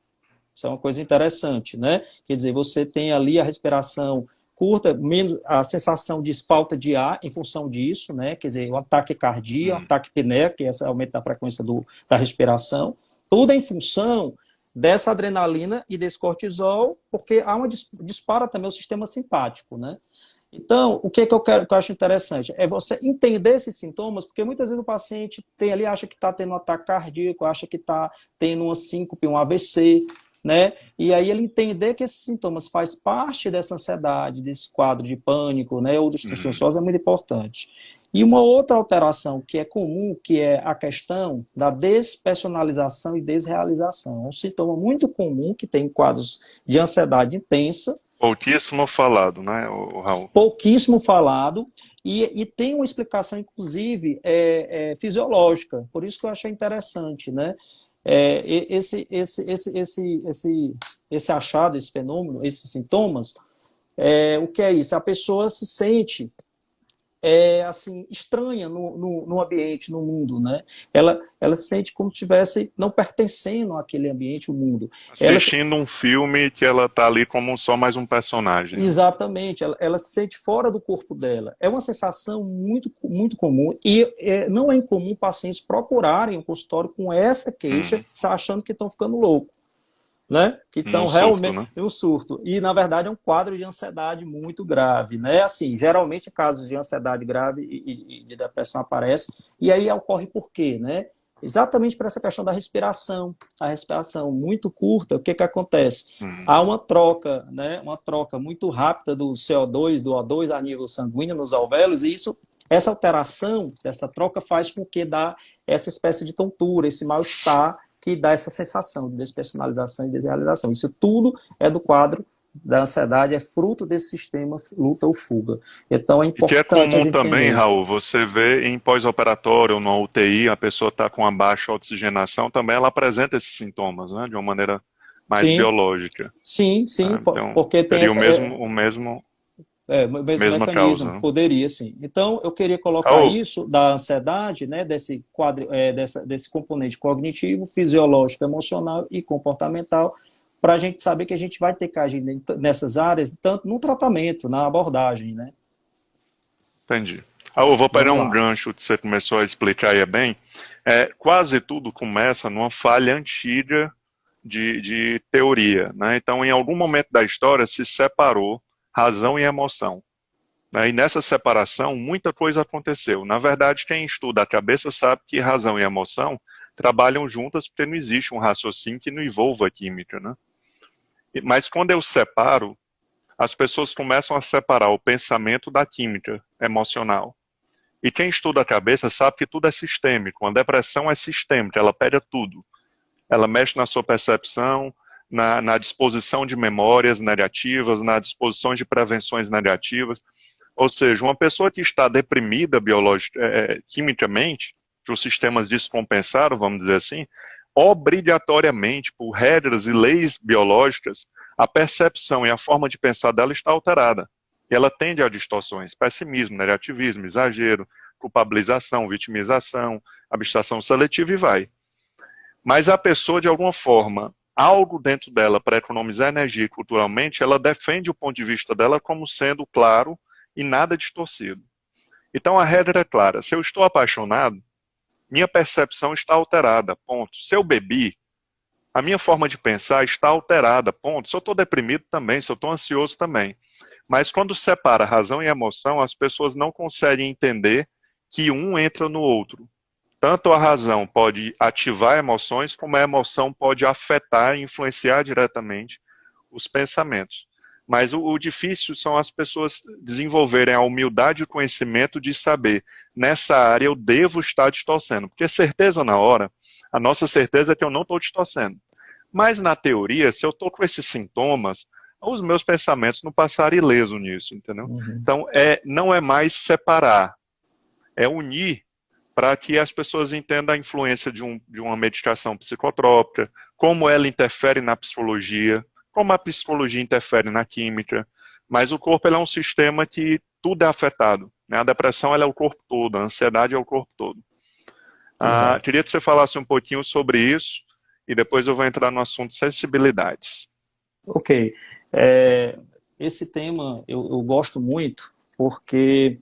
Isso é uma coisa interessante, né? Quer dizer, você tem ali a respiração curta, menos a sensação de falta de ar em função disso, né? Quer dizer, o ataque cardíaco, o ataque pneumo, que é esse aumento da frequência da respiração, tudo em função dessa adrenalina e desse cortisol, porque dispara também o sistema simpático, né? Então, o que eu acho interessante é você entender esses sintomas, porque muitas vezes o paciente acha que está tendo um ataque cardíaco, acha que está tendo uma síncope, um AVC, né? E aí ele entender que esses sintomas faz parte dessa ansiedade, desse quadro de pânico, né, ou dos transtornos é muito importante. E uma outra alteração que é comum, que é a questão da despersonalização e desrealização. É um sintoma muito comum que tem quadros de ansiedade intensa. Pouquíssimo falado, né, Raul? Pouquíssimo falado, e tem uma explicação, inclusive, fisiológica. Por isso que eu achei interessante, né? Esse achado, esse fenômeno, esses sintomas, o que é isso? A pessoa se sente assim, estranha no ambiente, no mundo, né? Ela se sente como se estivesse não pertencendo àquele ambiente, o mundo. Assistindo um filme que ela está ali como só mais um personagem. Exatamente, ela se sente fora do corpo dela. É uma sensação muito, muito comum e não é incomum pacientes procurarem um consultório com essa queixa, achando que estão ficando loucos, né? Que estão realmente em um surto. E, na verdade, é um quadro de ansiedade muito grave, né? Assim, geralmente, casos de ansiedade grave e de depressão aparecem, e aí ocorre por quê, né? Exatamente por essa questão da respiração. A respiração muito curta, o que acontece? Há uma troca, né? Uma troca muito rápida do CO2, do O2 a nível sanguíneo nos alvéolos, e essa alteração dessa troca faz com que dá essa espécie de tontura, esse mal-estar que dá essa sensação de despersonalização e desrealização. Isso tudo é do quadro da ansiedade, é fruto desse sistema luta ou fuga. Então é importante. E que é comum também, Raul, você vê em pós-operatório ou na UTI, a pessoa está com uma baixa oxigenação, também ela apresenta esses sintomas, né, de uma maneira mais biológica. Sim, então, porque tem o mesmo mesmo mesma mecanismo, causa, né? Poderia, sim. Então, eu queria colocar isso da ansiedade, né, desse quadro, desse componente cognitivo, fisiológico, emocional e comportamental, para a gente saber que a gente vai ter que agir nessas áreas, tanto no tratamento, na abordagem, né? Entendi. Eu vou pegar um gancho que você começou a explicar aí bem. Quase tudo começa numa falha antiga de teoria, né? Então, em algum momento da história, se separou razão e emoção. né? E nessa separação, muita coisa aconteceu. Na verdade, quem estuda a cabeça sabe que razão e emoção trabalham juntas porque não existe um raciocínio que não envolva a química, né? Mas quando eu separo, as pessoas começam a separar o pensamento da química emocional. E quem estuda a cabeça sabe que tudo é sistêmico. Uma depressão é sistêmica, ela pega tudo. Ela mexe na sua percepção, na disposição de memórias negativas, na disposição de prevenções negativas. Ou seja, uma pessoa que está deprimida quimicamente, que os sistemas descompensaram, vamos dizer assim, obrigatoriamente, por regras e leis biológicas, a percepção e a forma de pensar dela está alterada. E ela tende a distorções, pessimismo, negativismo, exagero, culpabilização, vitimização, abstração seletiva e vai. Mas a pessoa, de alguma forma, algo dentro dela para economizar energia culturalmente, ela defende o ponto de vista dela como sendo claro e nada distorcido. Então a regra é clara, se eu estou apaixonado, minha percepção está alterada, ponto. Se eu bebi, a minha forma de pensar está alterada, ponto. Se eu estou deprimido também, se eu estou ansioso também. Mas quando separa razão e emoção, as pessoas não conseguem entender que um entra no outro. Tanto a razão pode ativar emoções, como a emoção pode afetar e influenciar diretamente os pensamentos. Mas o difícil são as pessoas desenvolverem a humildade e o conhecimento de saber, nessa área eu devo estar distorcendo. Porque certeza na hora, a nossa certeza é que eu não estou distorcendo. Mas na teoria, se eu estou com esses sintomas, os meus pensamentos não passaram ileso nisso, entendeu? Uhum. Então, não é mais separar, é unir para que as pessoas entendam a influência de uma medicação psicotrópica, como ela interfere na psicologia, como a psicologia interfere na química, mas o corpo ele é um sistema que tudo é afetado, né? A depressão ela é o corpo todo, a ansiedade é o corpo todo. Queria que você falasse um pouquinho sobre isso, e depois eu vou entrar no assunto sensibilidades. Ok. Esse tema eu gosto muito, porque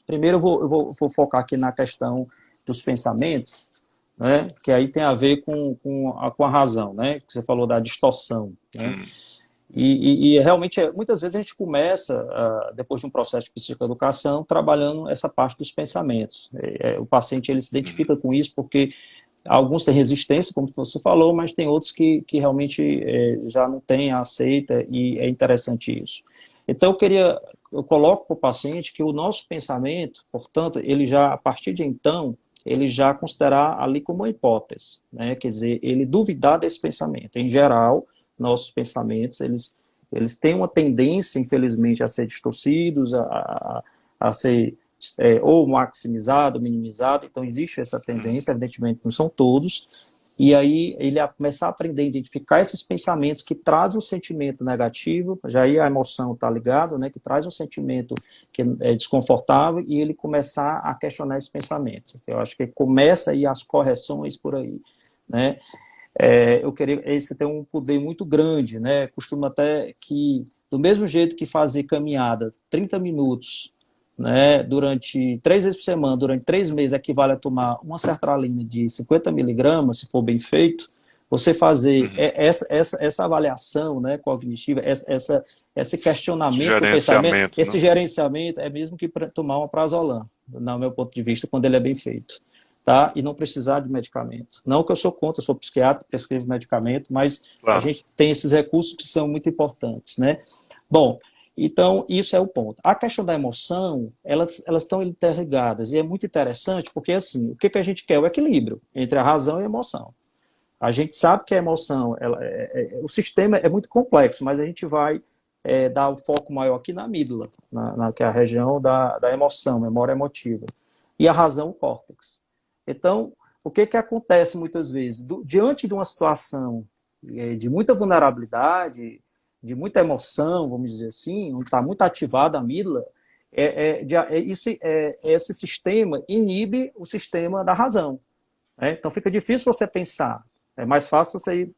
primeiro eu vou focar aqui na questão dos pensamentos, né, que aí tem a ver com a razão, né, que você falou da distorção, né, e realmente muitas vezes a gente começa, depois de um processo de psicoeducação, trabalhando essa parte dos pensamentos. O paciente ele se identifica com isso porque alguns têm resistência, como você falou, mas tem outros que realmente já não têm, aceita, e é interessante isso. Então, eu coloco para o paciente que o nosso pensamento, portanto, ele já, a partir de então, ele já considerar ali como uma hipótese, né? Quer dizer, ele duvidar desse pensamento. Em geral, nossos pensamentos, eles têm uma tendência, infelizmente, a ser distorcidos, a ser ou maximizado, minimizado. Então, existe essa tendência, evidentemente, não são todos. E aí ele começar a aprender a identificar esses pensamentos que trazem um sentimento negativo, já aí a emoção está ligado, né, que traz um sentimento que é desconfortável, e ele começar a questionar esse pensamento. Eu acho que começa aí as correções por aí, né. Esse tem um poder muito grande, né, costumo até que, do mesmo jeito que fazer caminhada 30 minutos, né, durante 3 vezes por semana, durante 3 meses, equivale a tomar uma sertralina de 50 miligramas, se for bem feito, você fazer essa avaliação, né, cognitiva, esse questionamento do pensamento, esse gerenciamento, é mesmo que tomar uma prazolam, no meu ponto de vista, quando ele é bem feito. Tá? E não precisar de medicamento. Não que eu sou contra, eu sou psiquiatra, prescrevo medicamento, mas claro, a gente tem esses recursos que são muito importantes, né? Bom, então, isso é o ponto. A questão da emoção, elas estão interligadas, e é muito interessante, porque, assim, o que a gente quer? O equilíbrio entre a razão e a emoção. A gente sabe que a emoção, o sistema é muito complexo, mas a gente vai dar o foco maior aqui na amígdala, que é a região da emoção, memória emotiva, e a razão, o córtex. Então, o que acontece muitas vezes? Diante de uma situação de muita vulnerabilidade, de muita emoção, vamos dizer assim, onde está muito ativada a amígdala, esse sistema inibe o sistema da razão. Né? Então fica difícil você pensar, é mais fácil você ir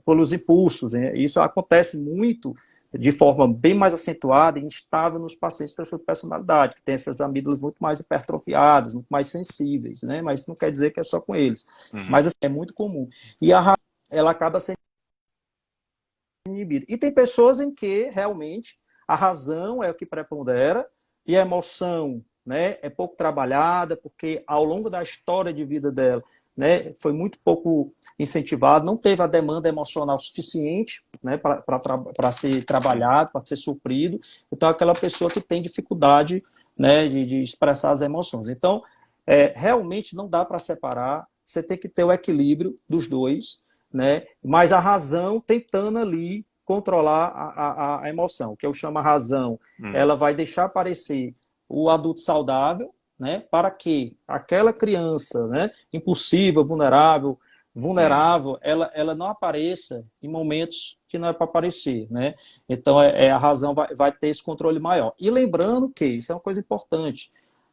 pelos impulsos. Né? Isso acontece muito de forma bem mais acentuada e instável nos pacientes de transtorno de personalidade, que tem essas amígdalas muito mais hipertrofiadas, muito mais sensíveis, né? Mas isso não quer dizer que é só com eles. Mas assim, é muito comum. E a razão, ela acaba sendo inibida. E tem pessoas em que realmente a razão é o que prepondera e a emoção, né, é pouco trabalhada, porque ao longo da história de vida dela, né, foi muito pouco incentivado, não teve a demanda emocional suficiente, né, para ser trabalhado, para ser suprido. Então, aquela pessoa que tem dificuldade, né, de expressar as emoções. Então, realmente não dá para separar, você tem que ter o equilíbrio dos dois, né, mas a razão tentando ali controlar a emoção, que eu chamo a razão, ela vai deixar aparecer o adulto saudável, né, para que aquela criança, né, impulsiva, vulnerável, ela não apareça em momentos que não é para aparecer, né? Então a razão vai ter esse controle maior. E lembrando que isso é uma coisa importante.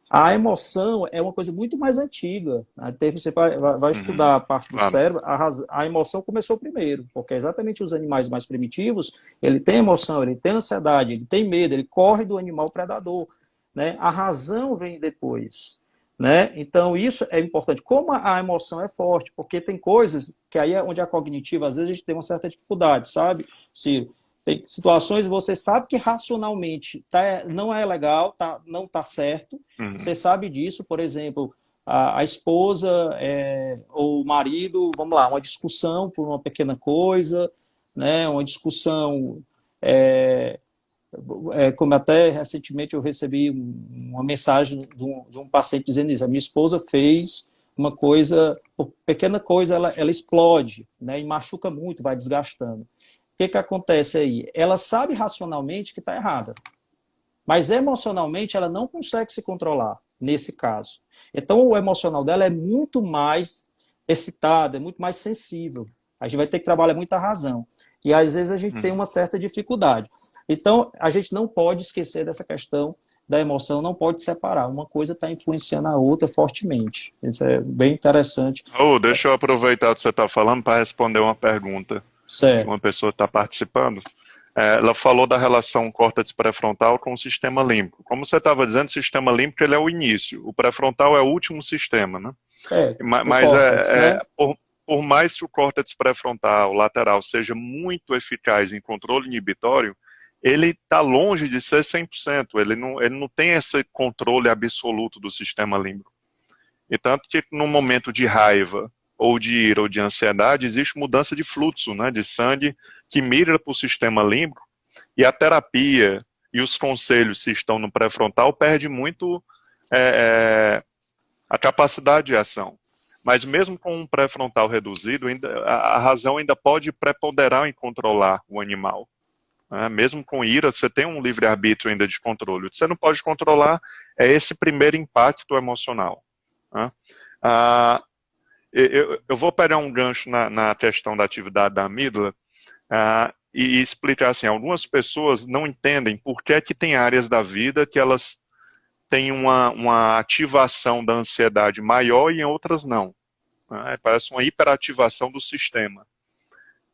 A emoção é uma coisa muito mais antiga. Até você vai estudar a parte do cérebro, a emoção começou primeiro, porque exatamente os animais mais primitivos, ele tem emoção, ele tem ansiedade, ele tem medo, ele corre do animal predador, né? A razão vem depois, né? Então isso é importante. Como a emoção é forte, porque tem coisas que aí é onde a cognitiva, às vezes a gente tem uma certa dificuldade, sabe, Ciro? Tem situações que você sabe que racionalmente não é legal, não está certo, você sabe disso, por exemplo, a esposa ou o marido, vamos lá, uma discussão por uma pequena coisa, né? Uma discussão como até recentemente eu recebi uma mensagem de um paciente dizendo isso, a minha esposa fez uma coisa, por pequena coisa ela explode, né, e machuca muito, vai desgastando. O que acontece aí? Ela sabe racionalmente que está errada, mas emocionalmente ela não consegue se controlar, nesse caso. Então o emocional dela é muito mais excitado, é muito mais sensível. A gente vai ter que trabalhar muito a razão. E às vezes a gente tem uma certa dificuldade. Então, a gente não pode esquecer dessa questão da emoção, não pode separar. Uma coisa está influenciando a outra fortemente. Isso é bem interessante. Deixa eu aproveitar o que você está falando para responder uma pergunta de uma pessoa que está participando. Ela falou da relação córtex pré-frontal com o sistema límbico. Como você estava dizendo, o sistema límbico ele é o início, o pré-frontal é o último sistema, né? Mas córtex, né? por mais que o córtex pré-frontal lateral seja muito eficaz em controle inibitório, ele está longe de ser 100%, ele não tem esse controle absoluto do sistema límbico. E tanto que no momento de raiva, ou de ira, ou de ansiedade, existe mudança de fluxo, né, de sangue que migra para o sistema límbico, e a terapia e os conselhos, se estão no pré-frontal, perde muito a capacidade de ação. Mas mesmo com um pré-frontal reduzido, a razão ainda pode preponderar em controlar o animal. Mesmo com ira, você tem um livre-arbítrio ainda de controle. O que você não pode controlar é esse primeiro impacto emocional. Eu vou pegar um gancho na questão da atividade da amígdala e explicar assim, algumas pessoas não entendem por que tem áreas da vida que elas têm uma ativação da ansiedade maior e em outras não. Parece uma hiperativação do sistema.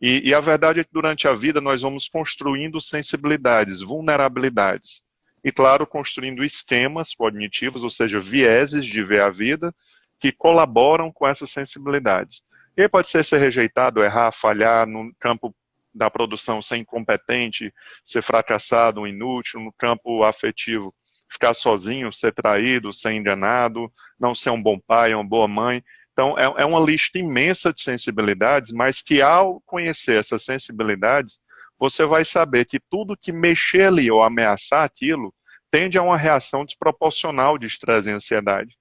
E a verdade é que durante a vida nós vamos construindo sensibilidades, vulnerabilidades. E claro, construindo esquemas cognitivos, ou seja, vieses de ver a vida, que colaboram com essas sensibilidades. E aí pode ser rejeitado, errar, falhar, no campo da produção ser incompetente, ser fracassado, um inútil, no campo afetivo, ficar sozinho, ser traído, ser enganado, não ser um bom pai, uma boa mãe. Então, é uma lista imensa de sensibilidades, mas que ao conhecer essas sensibilidades, você vai saber que tudo que mexer ali ou ameaçar aquilo tende a uma reação desproporcional de estresse e ansiedade.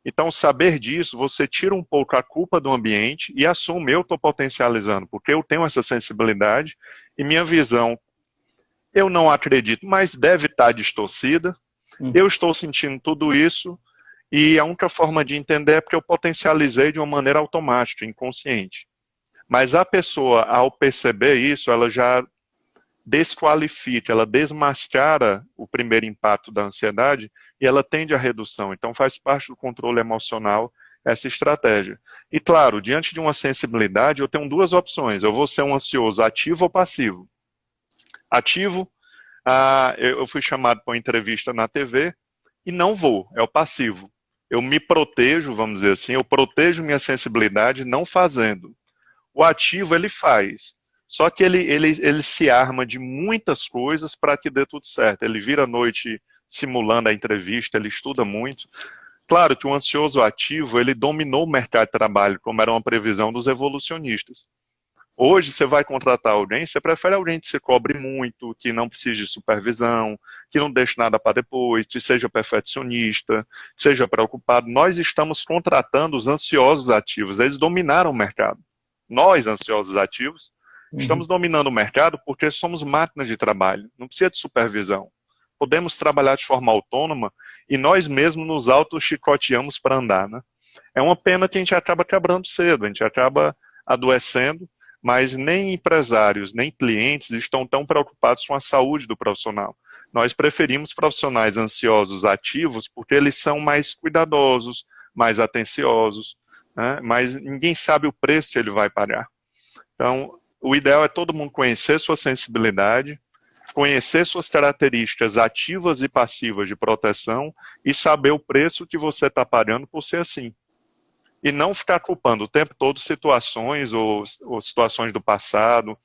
Então, saber disso, você tira um pouco a culpa do ambiente e assume, eu estou potencializando, porque eu tenho essa sensibilidade e minha visão, eu não acredito, mas deve estar distorcida, eu estou sentindo tudo isso, e a única forma de entender é porque eu potencializei de uma maneira automática, inconsciente. Mas a pessoa, ao perceber isso, ela já desqualifica, ela desmascara o primeiro impacto da ansiedade e ela tende à redução. Então faz parte do controle emocional essa estratégia. E claro, diante de uma sensibilidade, eu tenho duas opções. Eu vou ser um ansioso ativo ou passivo. Ativo, eu fui chamado para uma entrevista na TV e não vou, é o passivo. Eu me protejo, vamos dizer assim, eu protejo minha sensibilidade não fazendo. O ativo, ele faz. Só que ele se arma de muitas coisas para que dê tudo certo. Ele vira à noite simulando a entrevista, ele estuda muito. Claro que o ansioso ativo, ele dominou o mercado de trabalho, como era uma previsão dos evolucionistas. Hoje, você vai contratar alguém, você prefere alguém que se cobre muito, que não precise de supervisão, que não deixe nada para depois, que seja perfeccionista, que seja preocupado. Nós estamos contratando os ansiosos ativos, eles dominaram o mercado. Nós, ansiosos ativos, estamos dominando o mercado porque somos máquinas de trabalho, não precisa de supervisão. Podemos trabalhar de forma autônoma e nós mesmos nos auto-chicoteamos para andar, né? É uma pena que a gente acaba quebrando cedo, a gente acaba adoecendo, mas nem empresários, nem clientes estão tão preocupados com a saúde do profissional. Nós preferimos profissionais ansiosos ativos porque eles são mais cuidadosos, mais atenciosos, né? Mas ninguém sabe o preço que ele vai pagar. Então, o ideal é todo mundo conhecer sua sensibilidade, conhecer suas características ativas e passivas de proteção e saber o preço que você está pagando por ser assim. E não ficar culpando o tempo todo situações ou situações do passado.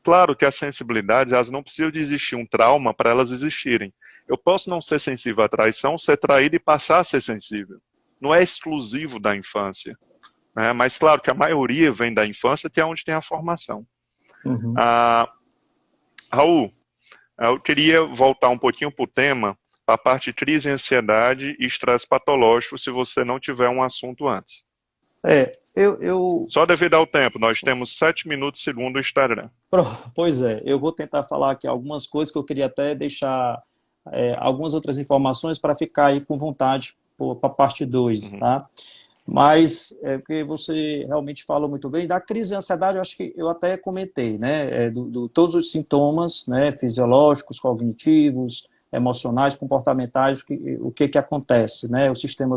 Claro que as sensibilidades, elas não precisam de existir um trauma para elas existirem. Eu posso não ser sensível à traição, ser traído e passar a ser sensível. Não é exclusivo da infância. Né? Mas claro que a maioria vem da infância, que é onde tem a formação. Raul, eu queria voltar um pouquinho para o tema, para a parte de crise, ansiedade e estresse patológico, se você não tiver um assunto antes. Só devido ao tempo, nós temos 7 minutos segundo o Instagram. Pois é, eu vou tentar falar aqui algumas coisas que eu queria até deixar algumas outras informações para ficar aí com vontade para a parte 2, tá? Mas, porque você realmente falou muito bem, da crise de ansiedade, eu acho que eu até comentei, né, todos os sintomas, né, fisiológicos, cognitivos, emocionais, comportamentais, o que acontece, né, o sistema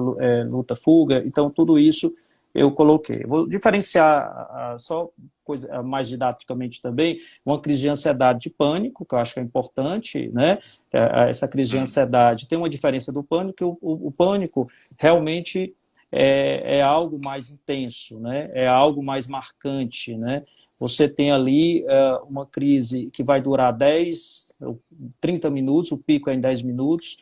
luta-fuga, então tudo isso eu coloquei. Vou diferenciar, só coisa mais didaticamente também, uma crise de ansiedade de pânico, que eu acho que é importante, né, essa crise de ansiedade tem uma diferença do pânico, o pânico realmente é algo mais intenso, né? É algo mais marcante, né? Você tem ali uma crise que vai durar 10, 30 minutos, o pico é em 10 minutos,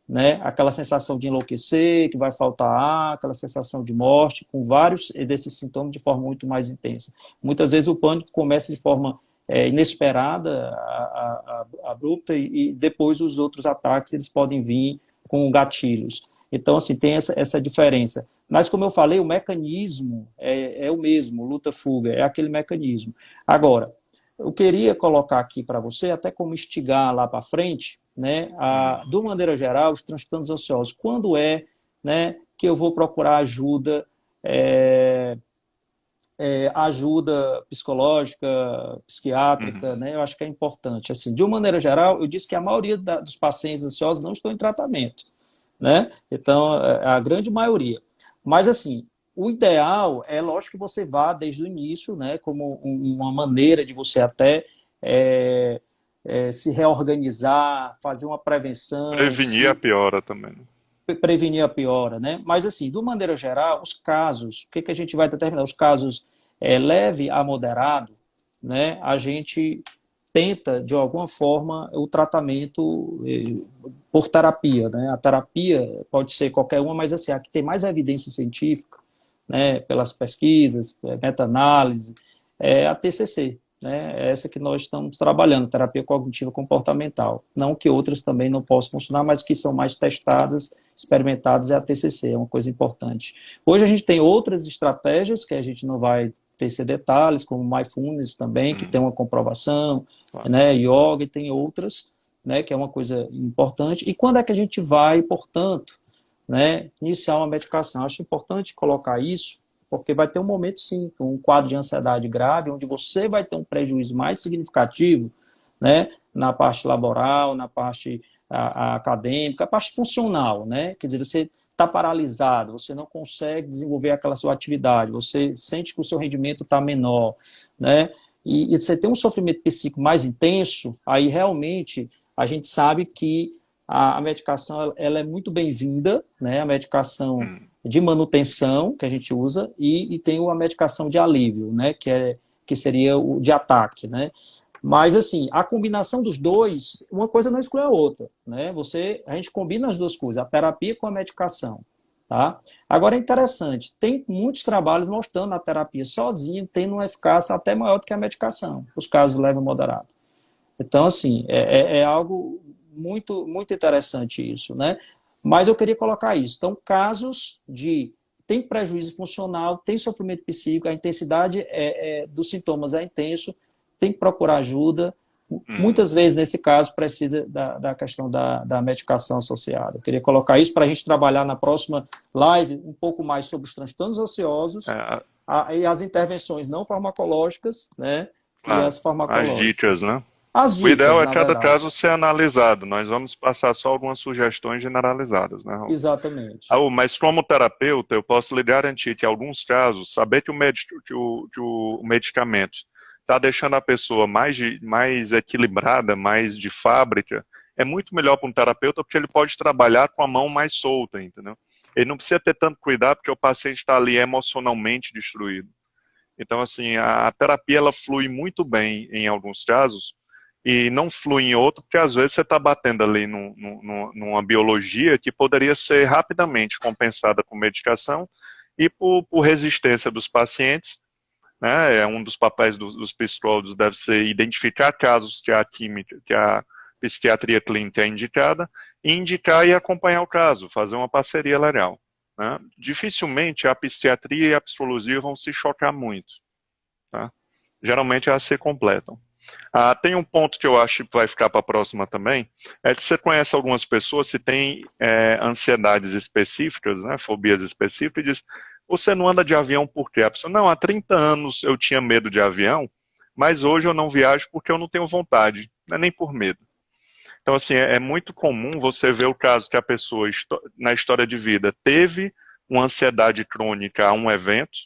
né? Aquela sensação de enlouquecer, que vai faltar ar, aquela sensação de morte, com vários desses sintomas de forma muito mais intensa. Muitas vezes o pânico começa de forma inesperada, abrupta, e depois os outros ataques eles podem vir com gatilhos. Então, assim, tem essa diferença. Mas, como eu falei, o mecanismo é o mesmo, luta-fuga, é aquele mecanismo. Agora, eu queria colocar aqui para você, até como instigar lá para frente, né, de uma maneira geral, os transtornos ansiosos. Quando né, que eu vou procurar ajuda, ajuda psicológica, psiquiátrica, né, eu acho que é importante. Assim, de uma maneira geral, eu disse que a maioria dos pacientes ansiosos não estão em tratamento, né? Então, a grande maioria. Mas, assim, o ideal é, lógico, que você vá desde o início, né, como uma maneira de você até se reorganizar, fazer uma prevenção. Prevenir a piora também. Prevenir a piora, né? Mas, assim, de uma maneira geral, os casos, o que a gente vai determinar? Os casos leve a moderado, né? A gente tenta, de alguma forma, o tratamento por terapia, né? A terapia pode ser qualquer uma, mas assim, a que tem mais evidência científica, né, pelas pesquisas, meta-análise, é a TCC, né? É essa que nós estamos trabalhando, terapia cognitivo comportamental. Não que outras também não possam funcionar, mas que são mais testadas, experimentadas, é a TCC, é uma coisa importante. Hoje a gente tem outras estratégias que a gente não vai tecer detalhes, como Mindfulness também, que tem uma comprovação, né, yoga, e tem outras, né, que é uma coisa importante. E quando é que a gente vai, portanto, né, iniciar uma medicação? Acho importante colocar isso, porque vai ter um momento, sim, um quadro de ansiedade grave, onde você vai ter um prejuízo mais significativo, né, na parte laboral, na parte acadêmica, a parte funcional, né, quer dizer, você está paralisado, você não consegue desenvolver aquela sua atividade, você sente que o seu rendimento está menor, né, e você tem um sofrimento psíquico mais intenso, aí realmente a gente sabe que a medicação ela é muito bem-vinda, né? A medicação de manutenção que a gente usa e tem a medicação de alívio, né? Que que seria o de ataque, né? Mas, assim, a combinação dos dois, uma coisa não exclui a outra, né? A gente combina as duas coisas, a terapia com a medicação, tá? Agora, é interessante, tem muitos trabalhos mostrando a terapia sozinha tendo uma eficácia até maior do que a medicação, os casos leve e moderado. Então, assim, é algo muito, muito interessante isso, né? Mas eu queria colocar isso. Então, casos de tem prejuízo funcional, tem sofrimento psíquico, a intensidade dos sintomas é intenso, tem que procurar ajuda. Muitas vezes, nesse caso, precisa da questão da medicação associada. Eu queria colocar isso para a gente trabalhar na próxima live um pouco mais sobre os transtornos ansiosos e as intervenções não farmacológicas, né? E as as dicas, farmacológicas. né? As O ideal dicas, é na cada verdade. caso ser analisado. Nós vamos passar só algumas sugestões generalizadas, né, Raul? Exatamente. Mas como terapeuta, eu posso lhe garantir que em alguns casos, saber que o medicamento está deixando a pessoa mais equilibrada, mais de fábrica, é muito melhor para um terapeuta porque ele pode trabalhar com a mão mais solta, entendeu? Ele não precisa ter tanto cuidado porque o paciente está ali emocionalmente destruído. Então, assim, a terapia ela flui muito bem em alguns casos e não flui em outro, porque às vezes você está batendo ali numa biologia que poderia ser rapidamente compensada com medicação e por resistência dos pacientes, né, um dos papéis dos psicólogos deve ser identificar casos que a psiquiatria clínica é indicada, e indicar e acompanhar o caso, fazer uma parceria legal. Né? Dificilmente a psiquiatria e a psicologia vão se chocar muito. Tá? Geralmente elas se completam. Tem um ponto que eu acho que vai ficar para a próxima também, é que você conhece algumas pessoas que têm ansiedades específicas, né, fobias específicas, e diz, você não anda de avião por quê? A pessoa, não, há 30 anos eu tinha medo de avião, mas hoje eu não viajo porque eu não tenho vontade, não é nem por medo. Então, assim, é muito comum você ver o caso que a pessoa, na história de vida, teve uma ansiedade crônica a um evento,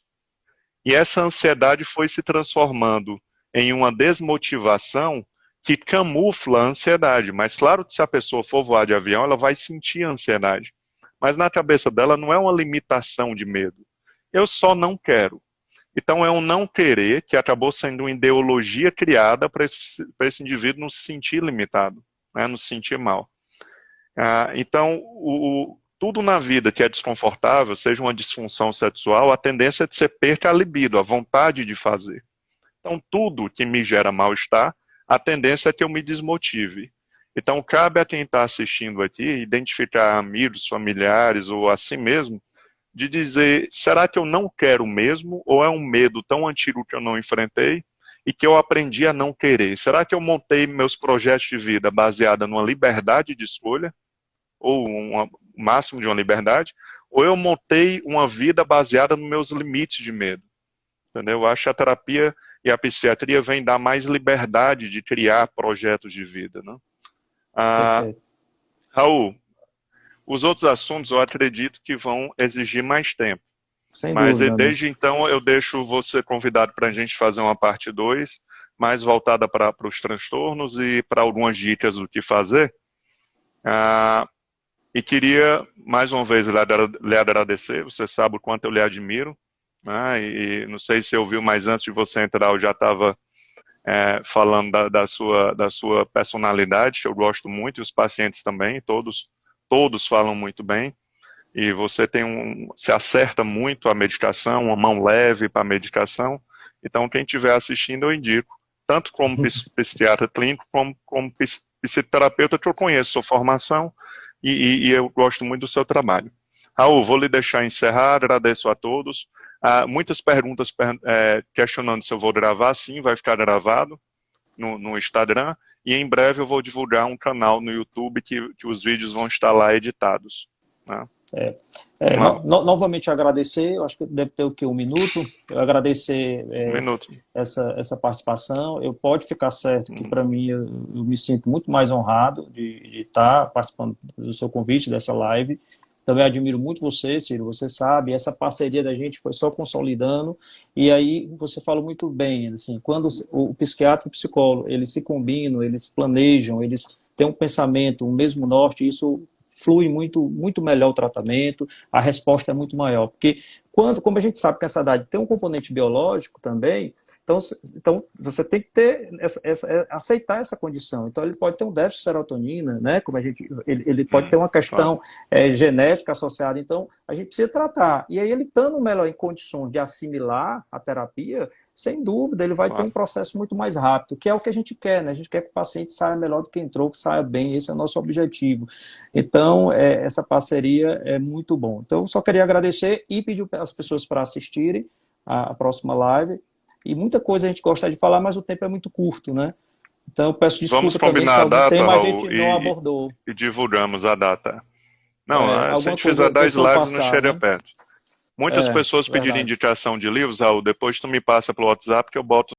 e essa ansiedade foi se transformando em uma desmotivação que camufla a ansiedade. Mas claro que se a pessoa for voar de avião, ela vai sentir a ansiedade. Mas na cabeça dela não é uma limitação de medo. Eu só não quero. Então é um não querer que acabou sendo uma ideologia criada para esse indivíduo não se sentir limitado, né, não se sentir mal. Então, tudo na vida que é desconfortável, seja uma disfunção sexual, a tendência é de você perca a libido, a vontade de fazer. Então, tudo que me gera mal-estar, a tendência é que eu me desmotive. Então, cabe a quem está assistindo aqui identificar amigos, familiares ou a si mesmo, de dizer, será que eu não quero mesmo? Ou é um medo tão antigo que eu não enfrentei e que eu aprendi a não querer? Será que eu montei meus projetos de vida baseada numa liberdade de escolha? Ou um máximo de uma liberdade? Ou eu montei uma vida baseada nos meus limites de medo? Entendeu? Eu acho que a terapia e a psiquiatria vem dar mais liberdade de criar projetos de vida. Né? Perfeito. Raul, os outros assuntos eu acredito que vão exigir mais tempo. Sem Mas dúvida, amigo. desde então eu deixo você convidado para a gente fazer uma parte 2, mais voltada para os transtornos e para algumas dicas do que fazer. E queria, mais uma vez, lhe agradecer. Você sabe o quanto eu lhe admiro. Né? E não sei se ouviu, mas antes de você entrar eu já estava falando da sua personalidade, que eu gosto muito, e os pacientes também, todos falam muito bem. E você se acerta muito a medicação, uma mão leve para a medicação. Então, quem estiver assistindo, eu indico, tanto como psiquiatra clínico, como psicoterapeuta, que eu conheço sua formação, e eu gosto muito do seu trabalho. Raul, vou lhe deixar encerrar, agradeço a todos. Muitas perguntas questionando se eu vou gravar, sim, vai ficar gravado no Instagram, e em breve eu vou divulgar um canal no YouTube que os vídeos vão estar lá editados. Né? Novamente agradecer, eu acho que deve ter o que, 1 minuto, eu agradecer minuto. essa participação. Pode ficar certo que para mim eu me sinto muito mais honrado de estar participando do seu convite, dessa live. Também admiro muito você, Ciro, você sabe, essa parceria da gente foi só consolidando, e aí você falou muito bem, assim, quando o psiquiatra e o psicólogo, eles se combinam, eles planejam, eles têm um pensamento, um mesmo norte, isso flui muito melhor o tratamento, a resposta é muito maior. Porque como a gente sabe que a ansiedade tem um componente biológico também, então você tem que ter aceitar essa condição. Então ele pode ter um déficit de serotonina, né? Como ele pode ter uma questão genética associada. Então a gente precisa tratar. E aí ele estando melhor em condições de assimilar a terapia, sem dúvida, ele vai ter um processo muito mais rápido, que é o que a gente quer, né? A gente quer que o paciente saia melhor do que entrou, que saia bem, esse é o nosso objetivo. Então, essa parceria é muito bom. Então, eu só queria agradecer e pedir às pessoas para assistirem a próxima live. E muita coisa a gente gosta de falar, mas o tempo é muito curto, né? Então, eu peço desculpa também se algum tema a gente não abordou. E divulgamos a data. Não, se a gente coisa fizer 10 lives, não chega né? perto. Muitas pessoas pediram indicação de livros, Raul, depois tu me passa pelo WhatsApp que eu boto